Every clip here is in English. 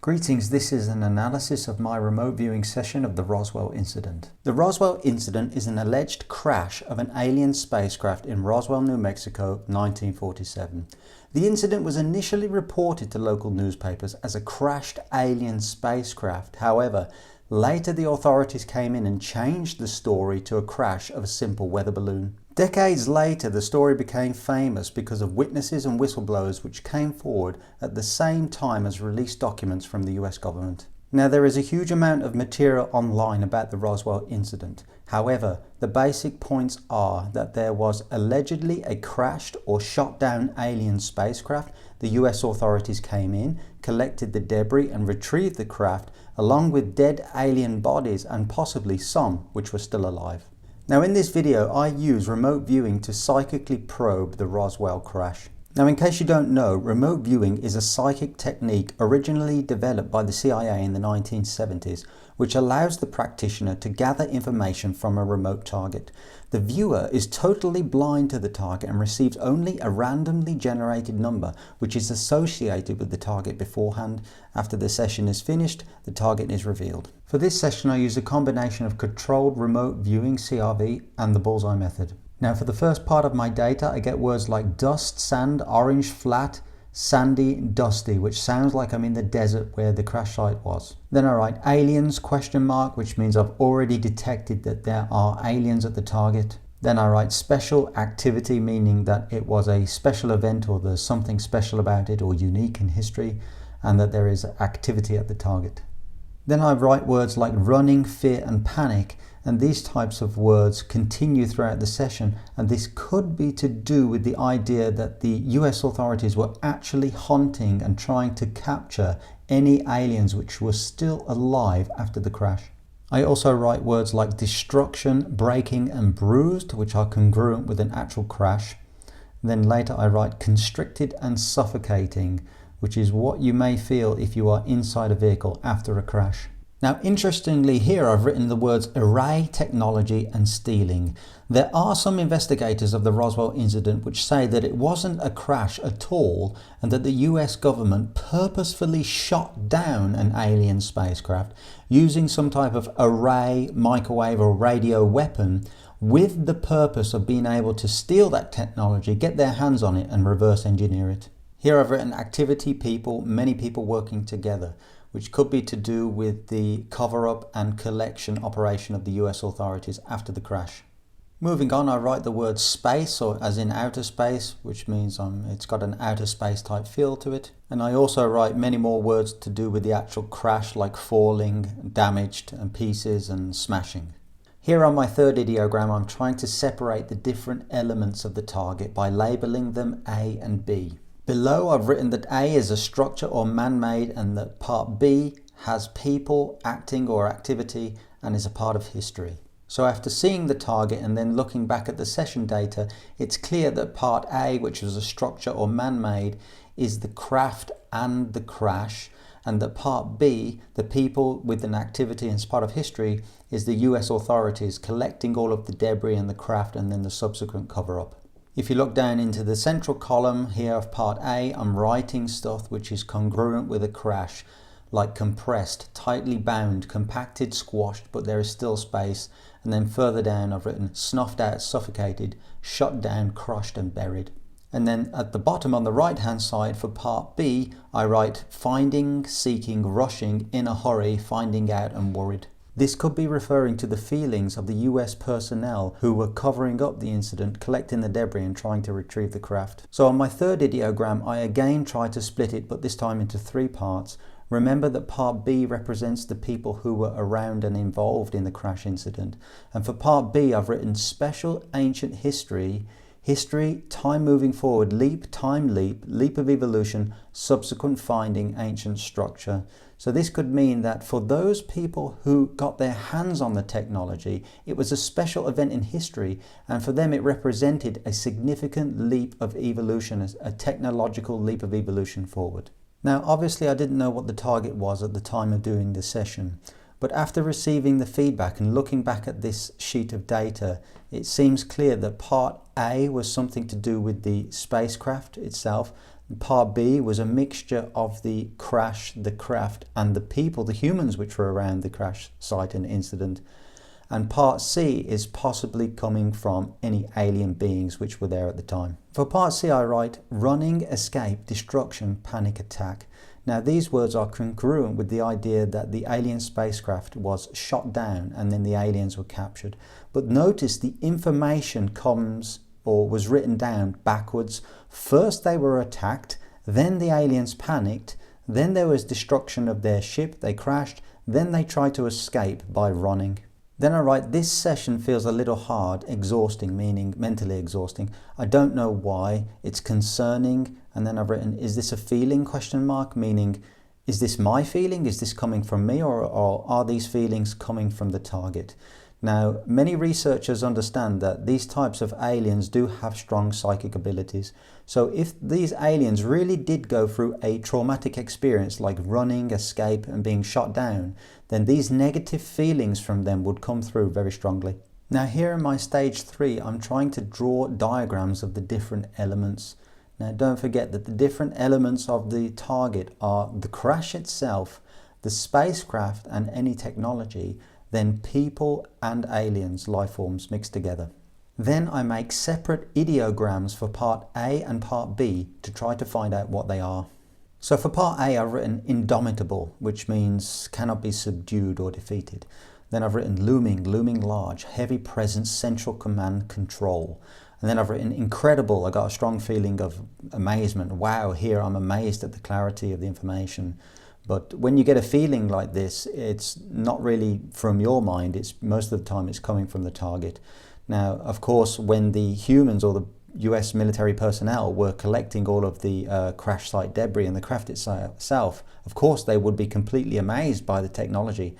Greetings, this is an analysis of my remote viewing session of the Roswell incident. The Roswell incident is an alleged crash of an alien spacecraft in Roswell, New Mexico, 1947. The incident was initially reported to local newspapers as a crashed alien spacecraft. However, later the authorities came in and changed the story to a crash of a simple weather balloon. Decades later, the story became famous because of witnesses and whistleblowers which came forward at the same time as released documents from the US government. Now, there is a huge amount of material online about the Roswell incident. However, the basic points are that there was allegedly a crashed or shot down alien spacecraft. The US authorities came in, collected the debris and retrieved the craft along with dead alien bodies and possibly some which were still alive. Now, in this video I use remote viewing to psychically probe the Roswell crash. Now, in case you don't know, remote viewing is a psychic technique originally developed by the CIA in the 1970s, which allows the practitioner to gather information from a remote target. The viewer is totally blind to the target and receives only a randomly generated number which is associated with the target beforehand. After the session is finished, the target is revealed. For this session I use a combination of controlled remote viewing CRV and the bullseye method. Now, for the first part of my data I get words like dust, sand, orange, flat, sandy, dusty, which sounds like I'm in the desert where the crash site was. Then I write aliens ? Which means I've already detected that there are aliens at the target. Then I write special activity, meaning that it was a special event or there's something special about it or unique in history, and that there is activity at the target. Then I write words like running, fear and panic, and these types of words continue throughout the session, and this could be to do with the idea that the US authorities were actually hunting and trying to capture any aliens which were still alive after the crash. I also write words like destruction, breaking and bruised, which are congruent with an actual crash. Then later I write constricted and suffocating, which is what you may feel if you are inside a vehicle after a crash. Now, interestingly, here I've written the words array, technology and stealing. There are some investigators of the Roswell incident which say that it wasn't a crash at all and that the US government purposefully shot down an alien spacecraft using some type of array, microwave or radio weapon with the purpose of being able to steal that technology, get their hands on it and reverse engineer it. Here I've written activity, people, many people working together, which could be to do with the cover-up and collection operation of the US authorities after the crash. Moving on, I write the word space, or as in outer space, which means it's got an outer space type feel to it. And I also write many more words to do with the actual crash, like falling, damaged and pieces and smashing. Here on my third ideogram, I'm trying to separate the different elements of the target by labeling them A and B. Below I've written that A is a structure or man-made and that part B has people, acting or activity and is a part of history. So after seeing the target and then looking back at the session data, it's clear that part A, which was a structure or man-made, is the craft and the crash, and that part B, the people with an activity and is part of history, is the US authorities collecting all of the debris and the craft and then the subsequent cover-up. If you look down into the central column here of part A, I'm writing stuff which is congruent with a crash, like compressed, tightly bound, compacted, squashed, but there is still space. And then further down I've written snuffed out, suffocated, shut down, crushed and buried. And then at the bottom on the right hand side for part B, I write finding, seeking, rushing, in a hurry, finding out and worried. This could be referring to the feelings of the US personnel who were covering up the incident, collecting the debris and trying to retrieve the craft. So on my third ideogram, I again try to split it, but this time into three parts. Remember that part B represents the people who were around and involved in the crash incident. And for part B, I've written special ancient history, time moving forward, leap, time leap, leap of evolution, subsequent finding, ancient structure. So this could mean that for those people who got their hands on the technology, it was a special event in history, and for them it represented a significant leap of evolution, a technological leap of evolution forward. Now, obviously I didn't know what the target was at the time of doing the session, but after receiving the feedback and looking back at this sheet of data, it seems clear that part A was something to do with the spacecraft itself, Part B was a mixture of the crash, the craft, and the people, the humans which were around the crash site and incident. And part C is possibly coming from any alien beings which were there at the time. For part C I write running, escape, destruction, panic, attack. Now these words are congruent with the idea that the alien spacecraft was shot down and then the aliens were captured. But notice the information comes or was written down backwards. First they were attacked, then the aliens panicked, then there was destruction of their ship, they crashed, then they tried to escape by running. Then I write, this session feels a little hard, exhausting, meaning mentally exhausting. I don't know why, it's concerning. And then I've written, is this a feeling, question mark, meaning, is this my feeling? Is this coming from me, or are these feelings coming from the target? Now, many researchers understand that these types of aliens do have strong psychic abilities. So if these aliens really did go through a traumatic experience like running, escape, and being shot down, then these negative feelings from them would come through very strongly. Now here in my stage 3, I'm trying to draw diagrams of the different elements. Now don't forget that the different elements of the target are the crash itself, the spacecraft and any technology, then people and aliens, life forms mixed together. Then I make separate ideograms for part A and part B to try to find out what they are. So for part A I've written indomitable, which means cannot be subdued or defeated. Then I've written looming large, heavy presence, central command, control. And then I've written incredible. I got a strong feeling of amazement. Wow, here I'm amazed at the clarity of the information. But when you get a feeling like this, it's not really from your mind. It's most of the time it's coming from the target. Now, of course, when the humans or the US military personnel were collecting all of the crash site debris and the craft itself, of course they would be completely amazed by the technology.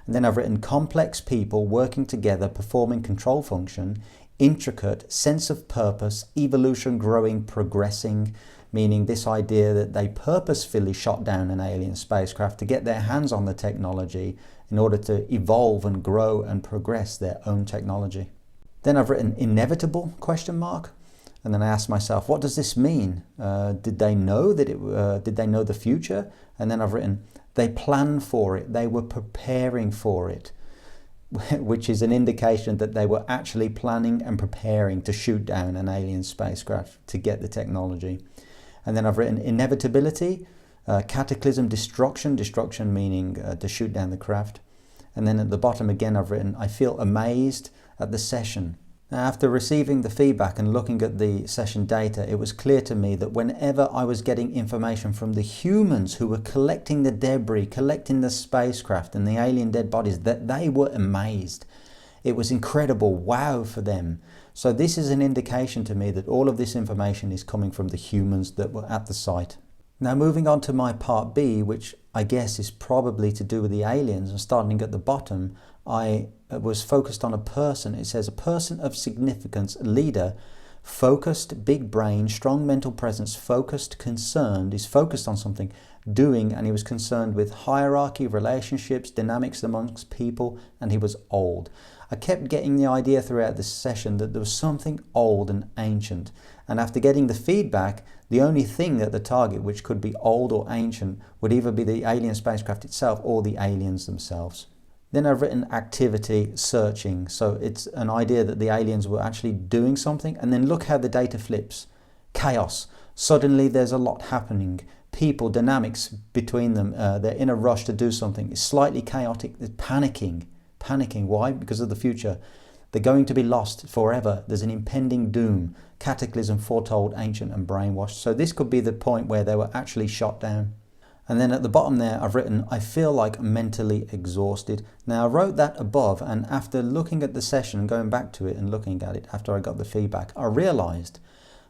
And then I've written complex people working together, performing control function, intricate, sense of purpose, evolution, growing, progressing, meaning this idea that they purposefully shot down an alien spacecraft to get their hands on the technology in order to evolve and grow and progress their own technology. Then I've written inevitable, question mark. And then I asked myself, what does this mean? Did they know that did they know the future? And then I've written, they planned for it, they were preparing for it, which is an indication that they were actually planning and preparing to shoot down an alien spacecraft to get the technology. And then I've written inevitability, cataclysm, destruction meaning to shoot down the craft. And then at the bottom again I've written, I feel amazed at the session. Now, after receiving the feedback and looking at the session data, it was clear to me that whenever I was getting information from the humans who were collecting the debris, collecting the spacecraft and the alien dead bodies, that they were amazed. It was incredible, wow for them. So this is an indication to me that all of this information is coming from the humans that were at the site. Now moving on to my part B, which I guess is probably to do with the aliens, and starting at the bottom, I was focused on a person. It says a person of significance, leader, focused, big brain, strong mental presence, focused, concerned, is focused on something, doing, and he was concerned with hierarchy, relationships, dynamics amongst people, and he was old. I kept getting the idea throughout this session that there was something old and ancient, and after getting the feedback, the only thing at the target which could be old or ancient would either be the alien spacecraft itself or the aliens themselves. Then I've written activity, searching, so it's an idea that the aliens were actually doing something, and then look how the data flips. Chaos, suddenly there's a lot happening. People, dynamics between them, they're in a rush to do something. It's slightly chaotic, they're panicking. Why? Because of the future. They're going to be lost forever. There's an impending doom. Cataclysm, foretold, ancient and brainwashed. So this could be the point where they were actually shot down. And then at the bottom there I've written, I feel like mentally exhausted. Now I wrote that above, and after looking at the session, going back to it and looking at it after I got the feedback, I realized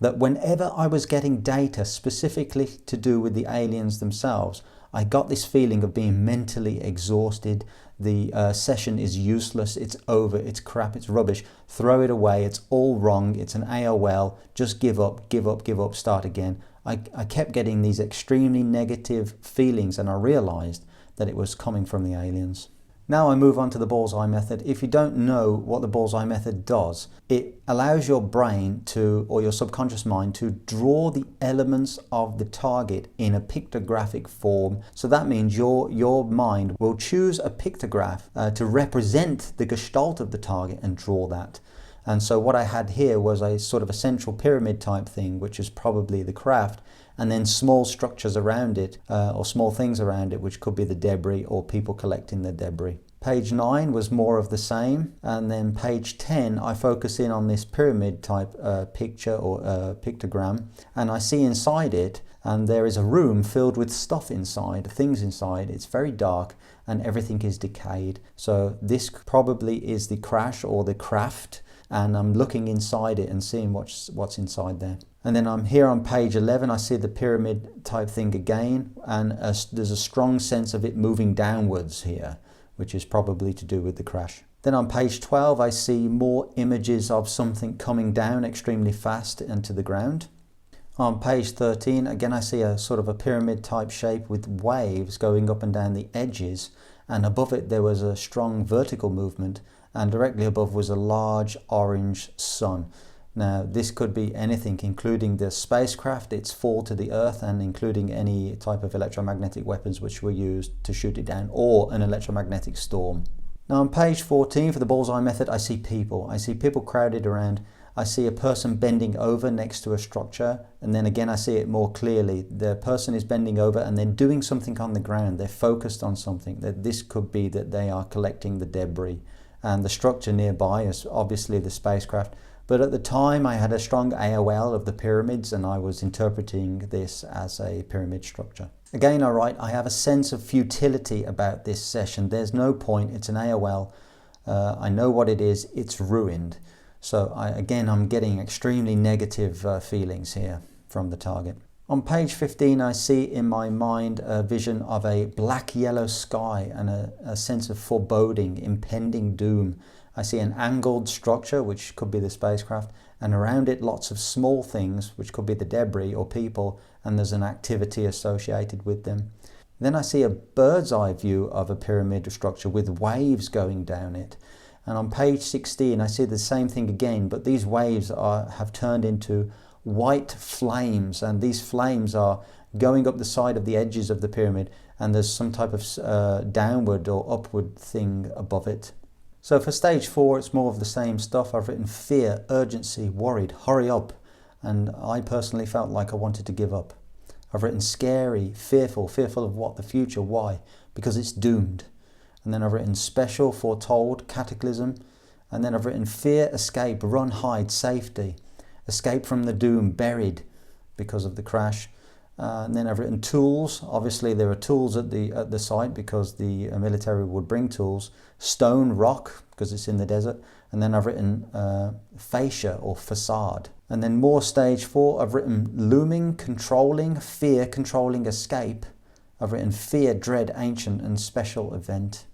that whenever I was getting data specifically to do with the aliens themselves, I got this feeling of being mentally exhausted. The session is useless, it's over, it's crap, it's rubbish, throw it away, it's all wrong, it's an AOL, just give up, start again. I kept getting these extremely negative feelings, and I realized that it was coming from the aliens. Now I move on to the bullseye method. If you don't know what the bullseye method does, it allows your brain to, or your subconscious mind, to draw the elements of the target in a pictographic form. So that means your mind will choose a pictograph to represent the gestalt of the target and draw that. And so what I had here was a sort of a central pyramid type thing, which is probably the craft, and then small structures around it, or small things around it, which could be the debris or people collecting the debris. Page 9 was more of the same, and then page 10 I focus in on this pyramid type picture or pictogram, and I see inside it, and there is a room filled with stuff inside, things inside. It's very dark and everything is decayed. So this probably is the crash or the craft, and I'm looking inside it and seeing what's inside there. And then I'm here on page 11, I see the pyramid type thing again, and there's a strong sense of it moving downwards here, which is probably to do with the crash. Then on page 12, I see more images of something coming down extremely fast into the ground. On page 13, again, I see a sort of a pyramid type shape with waves going up and down the edges, and above it there was a strong vertical movement, and directly above was a large orange sun. Now this could be anything, including the spacecraft, its fall to the earth, and including any type of electromagnetic weapons which were used to shoot it down, or an electromagnetic storm. Now on page 14 for the bullseye method, I see people. I see people crowded around. I see a person bending over next to a structure, and then again I see it more clearly. The person is bending over and then doing something on the ground. They're focused on something. That this could be that they are collecting the debris. And the structure nearby is obviously the spacecraft. But at the time I had a strong AOL of the pyramids, and I was interpreting this as a pyramid structure. Again, I write, I have a sense of futility about this session. There's no point, it's an AOL. I know what it is, it's ruined. So I'm getting extremely negative feelings here from the target. On page 15, I see in my mind a vision of a black-yellow sky and a sense of foreboding, impending doom. I see an angled structure, which could be the spacecraft, and around it lots of small things, which could be the debris or people, and there's an activity associated with them. Then I see a bird's eye view of a pyramid structure with waves going down it. And on page 16, I see the same thing again, but these waves have turned into white flames, and these flames are going up the side of the edges of the pyramid, and there's some type of downward or upward thing above it. So for stage 4, it's more of the same stuff. I've written fear, urgency, worried, hurry up, and I personally felt like I wanted to give up. I've written scary, fearful of what? The future. Why? Because it's doomed. And then I've written special, foretold, cataclysm, and then I've written fear, escape, run, hide, safety. Escape from the doom, buried because of the crash. And then I've written tools. Obviously there are tools at the site because the military would bring tools. Stone, rock, because it's in the desert. And then I've written fascia or facade. And then more stage 4, I've written looming, controlling, fear, controlling, escape. I've written fear, dread, ancient, and special event.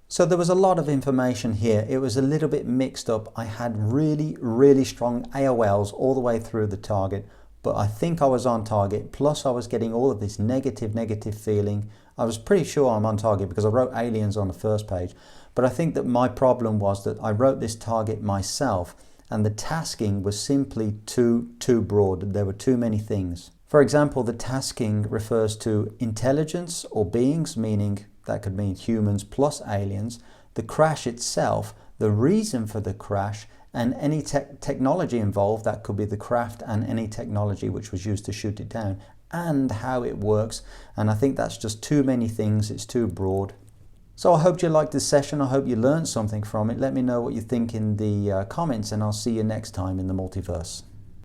So there was a lot of information here. It was a little bit mixed up. I had really strong AOLs all the way through the target, but I think I was on target. Plus I was getting all of this negative feeling. I was pretty sure I'm on target because I wrote aliens on the first page, but I think that my problem was that I wrote this target myself, and the tasking was simply too broad. There were too many things. For example, the tasking refers to intelligence or beings, meaning that could mean humans plus aliens, the crash itself, the reason for the crash, and any technology involved, that could be the craft and any technology which was used to shoot it down, and how it works. And I think that's just too many things, it's too broad. So I hope you liked this session, I hope you learned something from it. Let me know what you think in the comments, and I'll see you next time in the multiverse.